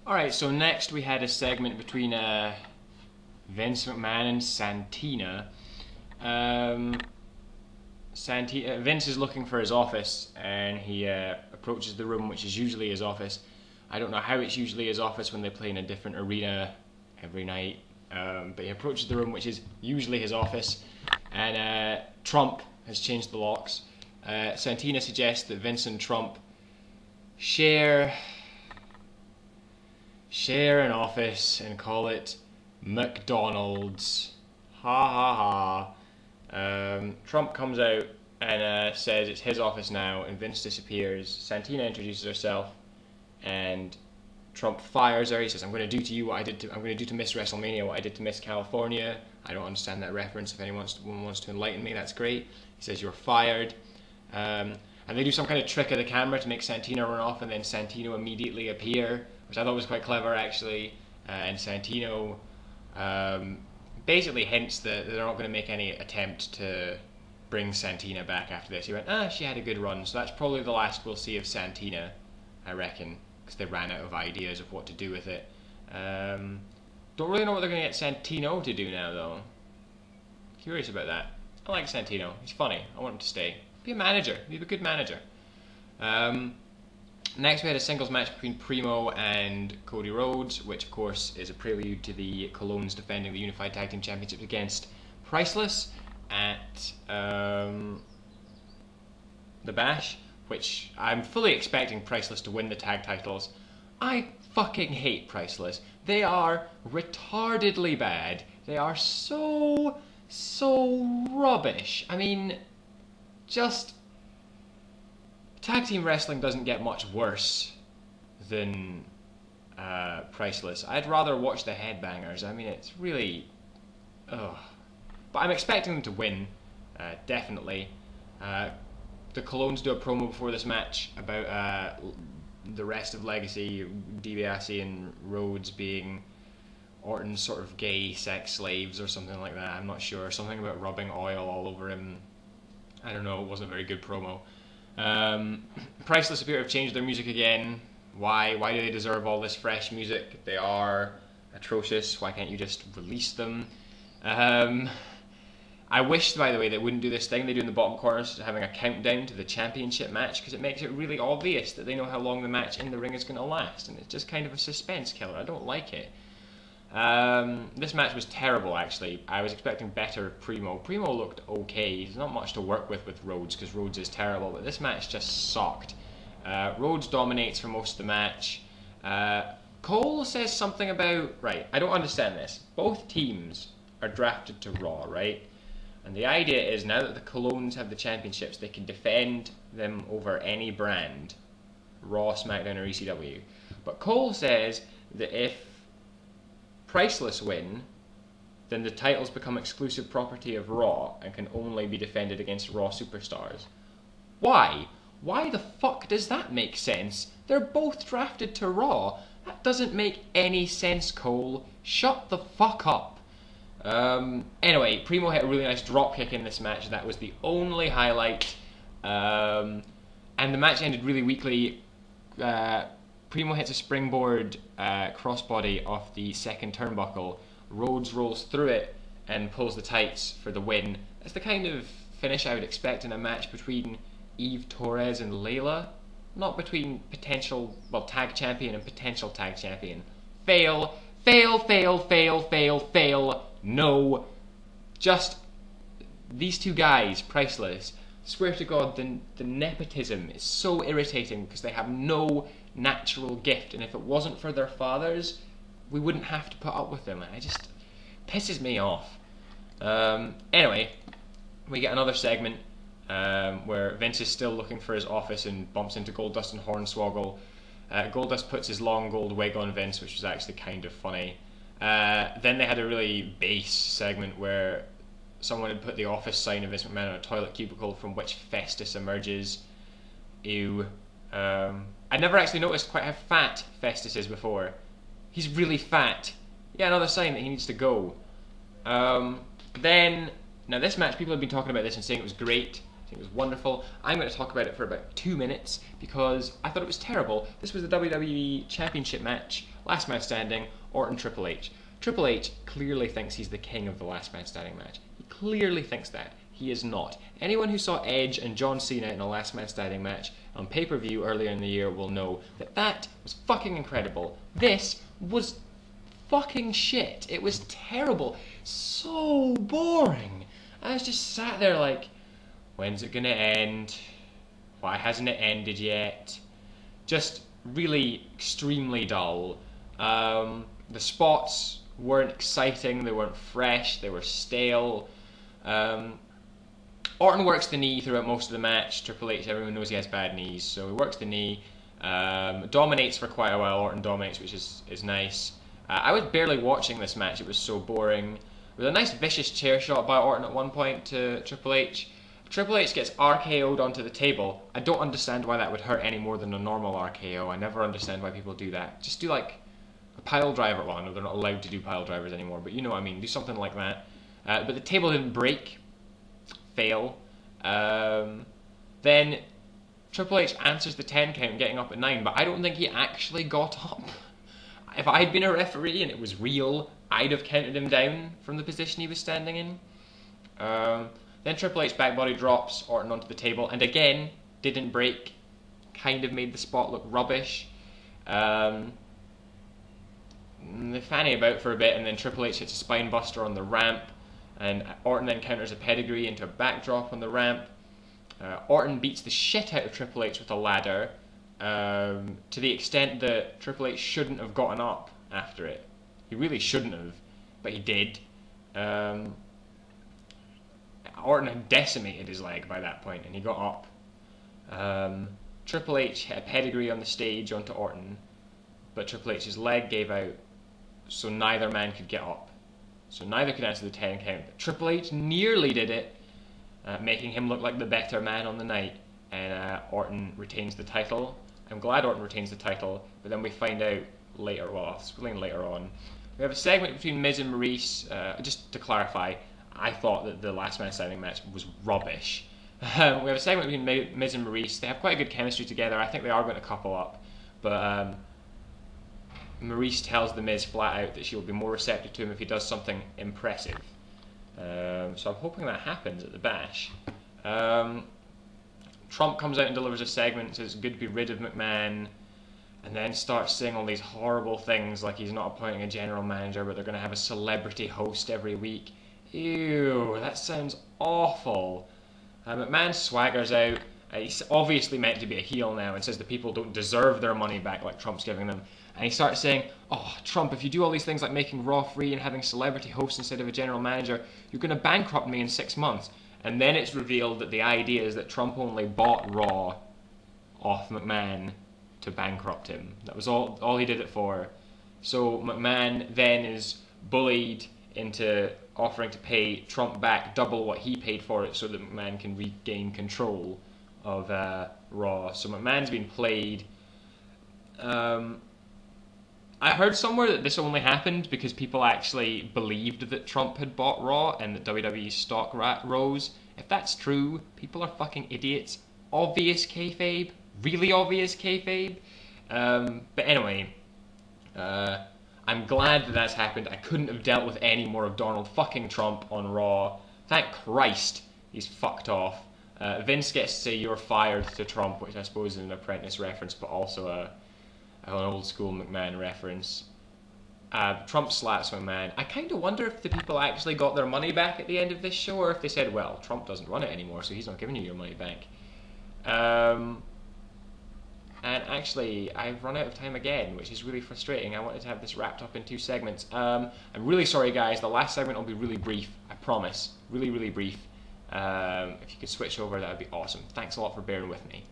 Alright, so next we had a segment between Vince McMahon and Santina. Vince is looking for his office, and he approaches the room, which is usually his office. I don't know how it's usually his office when they play in a different arena every night, but he approaches the room, which is usually his office, and Trump has changed the locks. Santina suggests that Vince and Trump share an office and call it McDonald's. Ha ha ha. Trump comes out and says it's his office now, and Vince disappears. Santina introduces herself, and Trump fires her. He says, I'm going to do to Miss WrestleMania what I did to Miss California. I don't understand that reference. If anyone wants to enlighten me, that's great. He says, you're fired. And they do some kind of trick of the camera to make Santina run off, and then Santino immediately appear, which I thought was quite clever, actually. And Santino basically hints that they're not going to make any attempt to bring Santina back after this. He went, she had a good run, so that's probably the last we'll see of Santina, I reckon, because they ran out of ideas of what to do with it. Don't really know what they're going to get Santino to do now, though. Curious about that. I like Santino. He's funny. I want him to stay. Be a manager. Be a good manager. Next we had a singles match between Primo and Cody Rhodes, which of course is a prelude to the Colognes defending the Unified Tag Team Championships against Priceless at the Bash, which I'm fully expecting Priceless to win the tag titles. I fucking hate Priceless. They are retardedly bad. They are so rubbish. I mean, just tag team wrestling doesn't get much worse than Priceless. I'd rather watch the Headbangers. I mean, it's really, ugh. But I'm expecting them to win, definitely. The Colognes do a promo before this match about the rest of Legacy, DiBiase and Rhodes being Orton's sort of gay sex slaves or something like that. I'm not sure. Something about rubbing oil all over him. I don't know. It wasn't a very good promo. Priceless appear to have changed their music again. Why? Why do they deserve all this fresh music? They are atrocious. Why can't you just release them? I wish, by the way, they wouldn't do this thing they do in the bottom corners, having a countdown to the championship match, because it makes it really obvious that they know how long the match in the ring is going to last, and it's just kind of a suspense killer. I don't like it. This match was terrible, actually. I was expecting better Primo. Primo looked okay. There's not much to work with Rhodes, because Rhodes is terrible, but this match just sucked. Rhodes dominates for most of the match. Cole says something about... Right, I don't understand this. Both teams are drafted to Raw, right? And the idea is, now that the Colognes have the championships, they can defend them over any brand. Raw, SmackDown, or ECW. But Cole says that if Priceless win, then the titles become exclusive property of Raw and can only be defended against Raw superstars. Why? Why the fuck does that make sense? They're both drafted to Raw. That doesn't make any sense, Cole. Shut the fuck up. Anyway, Primo hit a really nice dropkick in this match. That was the only highlight. And the match ended really weakly. Primo hits a springboard crossbody off the second turnbuckle. Rhodes rolls through it and pulls the tights for the win. That's the kind of finish I would expect in a match between Eve Torres and Layla. Not between potential, tag champion and potential tag champion. Fail, fail, fail, fail, fail, fail. No. Just these two guys, Priceless. Swear to God, the nepotism is so irritating because they have no natural gift, and if it wasn't for their fathers, we wouldn't have to put up with them, and it just pisses me off. Anyway, we get another segment where Vince is still looking for his office and bumps into Goldust and Hornswoggle. Goldust puts his long gold wig on Vince, which was actually kind of funny. Then they had a really base segment where someone had put the office sign of Vince McMahon on a toilet cubicle from which Festus emerges. Ew. I'd never actually noticed quite how fat Festus is before. He's really fat. Yeah, another sign that he needs to go. Now this match, people have been talking about this and saying it was great. I think it was wonderful. I'm going to talk about it for about 2 minutes because I thought it was terrible. This was the WWE Championship match, last man standing, Orton Triple H. Triple H clearly thinks he's the king of the last man standing match. He clearly thinks that. He is not. Anyone who saw Edge and John Cena in a last man standing match on pay-per-view earlier in the year will know that that was fucking incredible. This was fucking shit. It was terrible. So boring. I was just sat there like, when's it gonna end? Why hasn't it ended yet? Just really extremely dull. The spots weren't exciting, they weren't fresh, they were stale. Orton works the knee throughout most of the match. Triple H, everyone knows he has bad knees, so he works the knee. Dominates for quite a while. Orton dominates, which is nice. I was barely watching this match, it was so boring. With a nice vicious chair shot by Orton at one point to Triple H. Triple H gets RKO'd onto the table. I don't understand why that would hurt any more than a normal RKO. I never understand why people do that. Just do like a pile driver. Well, I know they're not allowed to do pile drivers anymore, but you know what I mean. Do something like that. But the table didn't break. Fail. Then Triple H answers the 10 count getting up at 9, but I don't think he actually got up. If I had been a referee and it was real, I'd have counted him down from the position he was standing in. Then Triple H back body drops Orton onto the table, and again, didn't break. Kind of made the spot look rubbish. They fanny about for a bit, and then Triple H hits a spine buster on the ramp, and Orton then counters a pedigree into a backdrop on the ramp. Orton beats the shit out of Triple H with a ladder, to the extent that Triple H shouldn't have gotten up after it. He really shouldn't have, but he did. Orton had decimated his leg by that point, and he got up. Triple H hit a pedigree on the stage onto Orton, but Triple H's leg gave out, so neither man could get up. So neither could answer the 10 count. But Triple H nearly did it, making him look like the better man on the night, and Orton retains the title. I'm glad Orton retains the title, but then we find out later, well, I'll explain later on. We have a segment between Miz and Maurice. Just to clarify, I thought that the last man standing match was rubbish. We have a segment between Miz and Maurice. They have quite a good chemistry together. I think they are going to couple up, but Maurice tells the Miz flat out that she will be more receptive to him if he does something impressive. So I'm hoping that happens at the Bash. Trump comes out and delivers a segment, says it's good to be rid of McMahon, and then starts saying all these horrible things like he's not appointing a general manager, but they're going to have a celebrity host every week. Ew, that sounds awful. McMahon swaggers out. He's obviously meant to be a heel now and says the people don't deserve their money back like Trump's giving them. And he starts saying, oh, Trump, if you do all these things like making Raw free and having celebrity hosts instead of a general manager, you're going to bankrupt me in 6 months. And then it's revealed that the idea is that Trump only bought Raw off McMahon to bankrupt him. That was all he did it for. So McMahon then is bullied into offering to pay Trump back double what he paid for it so that McMahon can regain control of Raw. So McMahon's been played. I heard somewhere that this only happened because people actually believed that Trump had bought Raw and that WWE's stock rose. If that's true, people are fucking idiots. Obvious kayfabe. Really obvious kayfabe. But anyway, I'm glad that that's happened. I couldn't have dealt with any more of Donald fucking Trump on Raw. Thank Christ he's fucked off. Vince gets to say you're fired to Trump, which I suppose is an Apprentice reference, but also an old school McMahon reference. Trump slaps McMahon. I kind of wonder if the people actually got their money back at the end of this show, or if they said, well, Trump doesn't run it anymore, so he's not giving you your money back. And actually, I've run out of time again, which is really frustrating. I wanted to have this wrapped up in 2 segments. I'm really sorry, guys. The last segment will be really brief, I promise. Really, really brief. If you could switch over, that would be awesome. Thanks a lot for bearing with me.